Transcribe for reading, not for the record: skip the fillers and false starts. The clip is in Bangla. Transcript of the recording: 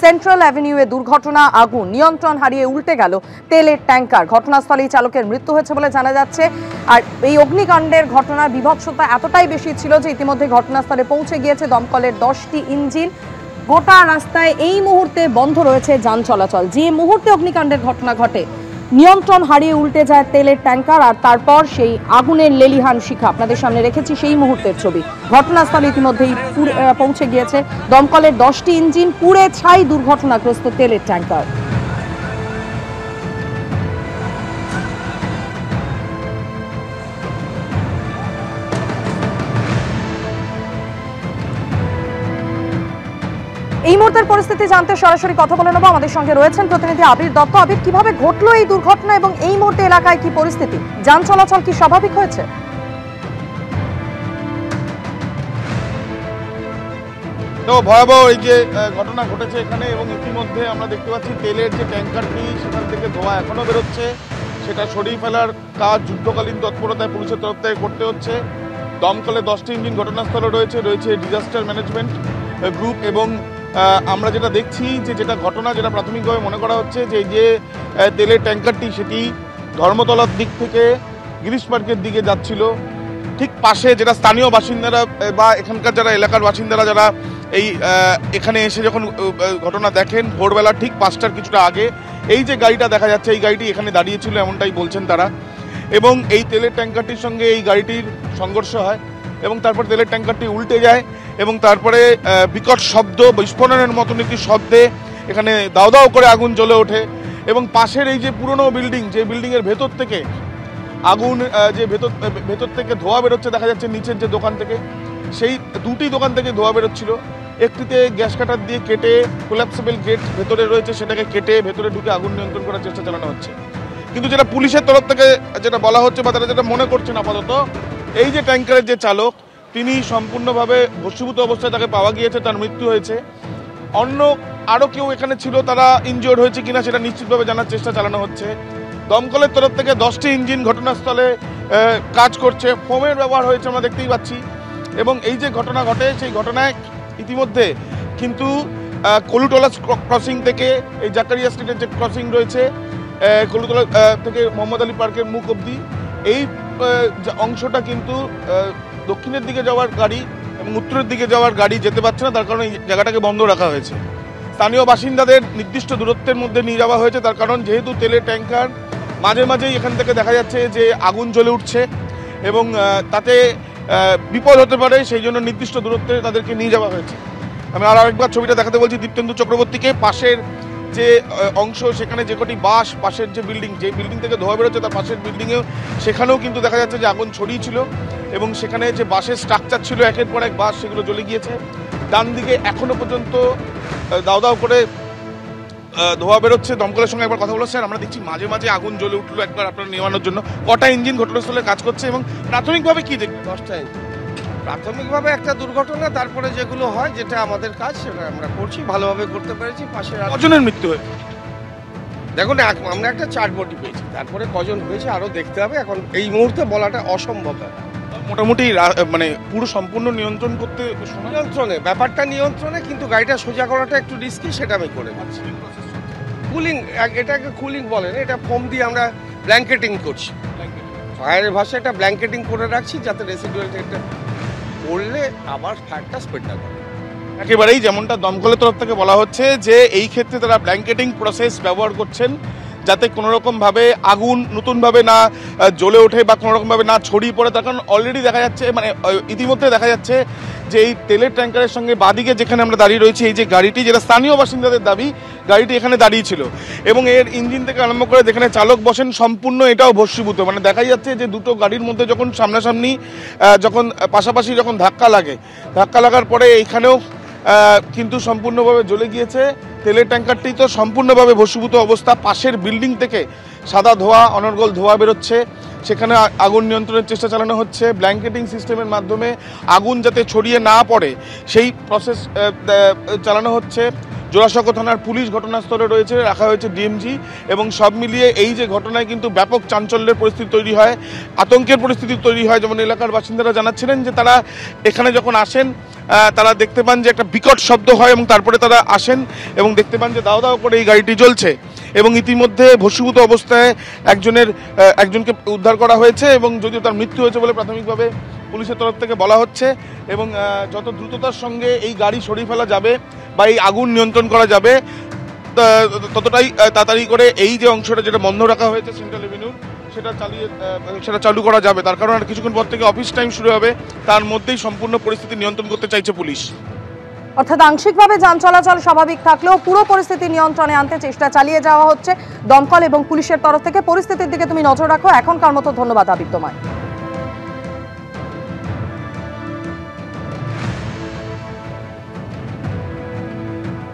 সেন্ট্রাল অ্যাভিনিউয়ে দুর্ঘটনা, আগুন, নিয়ন্ত্রণ হারিয়ে উল্টে গেল তেলের ট্যাঙ্কার। ঘটনাস্থলেই চালকের মৃত্যু হয়েছে বলে জানা যাচ্ছে। আর এই অগ্নিকাণ্ডের ঘটনার বিভৎসতা এতটাই বেশি ছিল যে ইতিমধ্যে ঘটনাস্থলে পৌঁছে গিয়েছে দমকলের 10টি ইঞ্জিন। গোটা রাস্তায় এই মুহূর্তে বন্ধ রয়েছে যান চলাচল। যে মুহূর্তে অগ্নিকাণ্ডের ঘটনা ঘটে, নিয়ন্ত্রণ হারিয়ে উল্টে যায় তেলের ট্যাঙ্কার, আর তারপর সেই আগুনের লেলিহান শিখা আপনাদের সামনে রেখেছি সেই মুহূর্তের ছবি। ঘটনাস্থলে ইতিমধ্যেই পৌঁছে গিয়েছে দমকলের 10টি ইঞ্জিন। পুড়ে ছাই দুর্ঘটনাগ্রস্ত তেলের ট্যাঙ্কার। এই মুহূর্তের পরিস্থিতি জানতে সরাসরি কথা বলে নেব। আমাদের সঙ্গে রয়েছেন প্রতিনিধি আবির দত্ত। আবির, কিভাবে ঘটলো এই দুর্ঘটনা এবং এই মুহূর্তে এলাকায় কি পরিস্থিতি? যান চলাচল কি স্বাভাবিক হয়েছে? তো ভয়াবহ এই যে ঘটনা ঘটেছে এখানে, এবং ইতিমধ্যে আমরা দেখতে পাচ্ছি তেলের যে ট্যাঙ্কারটি সেখান থেকে ধোঁয়া এখনো বেরোচ্ছে। সেটা সরিয়ে ফেলার কাজ যুদ্ধকালীন তৎপরতায় পুলিশের তরফ থেকে করতে হচ্ছে। দমকলে 10টি ইঞ্জিন ঘটনাস্থলে রয়েছে ডিজাস্টার ম্যানেজমেন্ট গ্রুপ। এবং আমরা যেটা দেখছি যেটা ঘটনা, যেটা প্রাথমিকভাবে মনে করা হচ্ছে যে তেলের ট্যাঙ্কারটি সেটি ধর্মতলার দিক থেকে গিরিশ পার্কের দিকে যাচ্ছিল। ঠিক পাশে যেটা স্থানীয় বাসিন্দারা বা এখানকার যারা এলাকার বাসিন্দারা যারা এখানে এসে যখন ঘটনা দেখেন ভোরবেলা ঠিক 5টার কিছুটা আগে, এই যে গাড়িটা দেখা যাচ্ছে এই গাড়িটি এখানে দাঁড়িয়েছিল এমনটাই বলছেন তারা। এবং এই তেলের ট্যাঙ্কারটির সঙ্গে এই গাড়িটির সংঘর্ষ হয় এবং তারপর তেলের ট্যাঙ্কারটি উল্টে যায় এবং তারপরে বিকট শব্দ, বিস্ফোরণের মতন একটি শব্দে এখানে দাও দাও করে আগুন জ্বলে ওঠে। এবং পাশের এই যে পুরনো বিল্ডিং, যে বিল্ডিংয়ের ভেতর থেকে আগুন, যে ভেতর থেকে ধোঁয়া বেরোচ্ছে দেখা যাচ্ছে নিচের যে দোকান থেকে, সেই দুটি দোকান থেকে ধোঁয়া বেরোচ্ছিল। একটিতে গ্যাস কাটার দিয়ে কেটে কোল্যাপসেবল গেট ভেতরে রয়েছে, সেটাকে কেটে ভেতরে ঢুকে আগুন নিয়ন্ত্রণ করার চেষ্টা চালানো হচ্ছে। কিন্তু যেটা পুলিশের তরফ থেকে যেটা বলা হচ্ছে বা তারা যেটা মনে করছেন আপাতত, এই যে ট্যাঙ্কারের যে চালক তিনি সম্পূর্ণভাবে ভস্মীভূত অবস্থায় তাকে পাওয়া গিয়েছে, তার মৃত্যু হয়েছে। অন্য আরও কেউ এখানে ছিল, তারা ইনজিওর্ড হয়েছে কিনা সেটা নিশ্চিতভাবে জানার চেষ্টা চালানো হচ্ছে। দমকলের তরফ থেকে 10টি ইঞ্জিন ঘটনাস্থলে কাজ করছে। ফোমের ব্যবহার হয়েছে আমরা দেখতেই পাচ্ছি। এবং এই যে ঘটনা ঘটে সেই ঘটনায় ইতিমধ্যে কিন্তু কলুতলা ক্রসিং থেকে এই জাকারিয়া স্ট্রিটের যে ক্রসিং রয়েছে, কলুতলা থেকে মোহাম্মদ আলী পার্কের মুখ অবধি এই অংশটা কিন্তু দক্ষিণের দিকে যাওয়ার গাড়ি এবং উত্তরের দিকে যাওয়ার গাড়ি যেতে পারছে না, তার কারণে এই জায়গাটাকে বন্ধ রাখা হয়েছে। স্থানীয় বাসিন্দাদের নির্দিষ্ট দূরত্বের মধ্যে নিয়ে যাওয়া হয়েছে, তার কারণ যেহেতু তেলের ট্যাঙ্কার মাঝে মাঝেই এখান থেকে দেখা যাচ্ছে যে আগুন জ্বলে উঠছে এবং তাতে বিপদ হতে পারে, সেই জন্য নির্দিষ্ট দূরত্বে তাদেরকে নিয়ে যাওয়া হয়েছে। আমি আরেকবার ছবিটা দেখাতে বলছি দীপ্তেন্দু চক্রবর্তীকে। পাশের যে অংশ, সেখানে যে কটি বাস, পাশের যে বিল্ডিং থেকে ধোঁয়া বেরোচ্ছে তার পাশের বিল্ডিংয়েও সেখানেও কিন্তু দেখা যাচ্ছে যে আগুন ছড়িয়েছিল এবং সেখানে যে বাসের স্ট্রাকচার ছিল একের পর এক বাস, সেগুলো জ্বলে গিয়েছে। ডান দিকে এখনো পর্যন্ত দাও দাও করে ধোঁয়া বেরোচ্ছে। দমকলের সঙ্গে একবার কথা বলেছেন, আমরা দেখছি মাঝে মাঝে আগুন জ্বলে উঠলো একবার আপনার নেওয়ানোর জন্য। কটা ইঞ্জিন ঘটনাস্থলে কাজ করছে এবং প্রাথমিকভাবে কি দেখবেন? 10টা ইঞ্জিন। প্রাথমিকভাবে একটা দুর্ঘটনা, তারপরে যেগুলো হয় যেটা আমাদের কাজ সেটা আমরা করছি, ভালোভাবে করতে পেরেছি। পাশে কজনের মৃত্যু হয়েছে? দেখুন আমরা একটা চার্ট বডি পেয়েছি, তারপরে কজন হয়েছে আরও দেখতে হবে, এখন এই মুহূর্তে বলাটা অসম্ভব। মোটামুটি মানে পুরো সম্পূর্ণ নিয়ন্ত্রণ করতে নিয়ন্ত্রণে, ব্যাপারটা নিয়ন্ত্রণে, কিন্তু গাড়িটা সোজা করাটা একটু রিস্কি, সেটা আমি করে দিচ্ছি। কুলিং, এটাকে কুলিং বলে না, এটা ফোম দিয়ে আমরা ব্ল্যাঙ্কেটিং করছি। ফায়ারের ভাষায় এটা ব্ল্যাঙ্কেটিং করে রাখছি যাতে রেসিডুয়াল একটা পড়লে আবার ফায়ারটা স্প্রেড না করে। একেবারেই যেমনটা দমকলের তরফ থেকে বলা হচ্ছে যে এই ক্ষেত্রে তারা ব্ল্যাঙ্কেটিং প্রসেস ব্যবহার করছেন যাতে কোনোরকমভাবে আগুন নতুনভাবে না জ্বলে ওঠে বা কোনোরকমভাবে না ছড়িয়ে পড়ে। তার কারণ অলরেডি দেখা যাচ্ছে, মানে ইতিমধ্যে দেখা যাচ্ছে যে এই তেলের ট্যাঙ্কারের সঙ্গে বাদিকে যেখানে আমরা দাঁড়িয়ে রয়েছি, এই যে গাড়িটি, যেটা স্থানীয় বাসিন্দাদের দাবি গাড়িটি এখানে দাঁড়িয়েছিল এবং এর ইঞ্জিন থেকে আরম্ভ করে যেখানে চালক বসেন সম্পূর্ণ এটাও ভস্মীভূত। মানে দেখা যাচ্ছে যে দুটো গাড়ির মধ্যে যখন সামনাসামনি যখন পাশাপাশি যখন ধাক্কা লাগার পরে এইখানেও কিন্তু সম্পূর্ণভাবে জ্বলে গিয়েছে। তেলের ট্যাঙ্কারটি তো সম্পূর্ণভাবে ভস্মীভূত অবস্থা। পাশের বিল্ডিং থেকে সাদা ধোঁয়া, অনর্গল ধোঁয়া বেরোচ্ছে, সেখানে আগুন নিয়ন্ত্রণের চেষ্টা চালানো হচ্ছে। ব্ল্যাঙ্কেটিং সিস্টেমের মাধ্যমে আগুন যাতে ছড়িয়ে না পড়ে সেই প্রসেস চালানো হচ্ছে। জোড়াসাঁকো থানার পুলিশ ঘটনাস্থলে রয়েছে, রাখা হয়েছে ডিএমজি, এবং সব মিলিয়ে এই যে ঘটনায় কিন্তু ব্যাপক চাঞ্চল্যের পরিস্থিতি তৈরি হয়, আতঙ্কের পরিস্থিতি তৈরি হয়। যেমন এলাকার বাসিন্দারা জানাচ্ছিলেন যে তারা এখানে যখন আসেন তারা দেখতে পান যে একটা বিকট শব্দ হয় এবং তারপরে তারা আসেন এবং দেখতে পান যে দাও দাও করে এই গাড়িটি জ্বলছে এবং ইতিমধ্যে ভস্মীভূত অবস্থায় একজনকে উদ্ধার করা হয়েছে এবং যদিও তার মৃত্যু হয়েছে বলে প্রাথমিকভাবে পুলিশের তরফ থেকে বলা হচ্ছে। এবং যত দ্রুততার সঙ্গে এই গাড়ি সরিয়ে ফেলা যাবে বা এই আগুন নিয়ন্ত্রণ করা যাবে ততটাই তাড়াতাড়ি করে এই যে অংশটা যেটা বন্ধ রাখা হয়েছে সেন্ট্রাল এভিনিউর সেটা চালু করা যাবে। তার কারণ আর কিছুক্ষণ পর থেকে অফিস টাইম শুরু হবে, তার মধ্যেই সম্পূর্ণ পরিস্থিতি নিয়ন্ত্রণ করতে চাইছে পুলিশ। অর্থাৎ আংশিকভাবে যান চলাচল স্বাভাবিক থাকলেও পুরো পরিস্থিতি নিয়ন্ত্রণে আনতে চেষ্টা চালিয়ে যাওয়া হচ্ছে দমকল এবং পুলিশের তরফ থেকে। পরিস্থিতির দিকে তুমি নজর রাখো। এখনকার মতো ধন্যবাদ আবির তোমায়।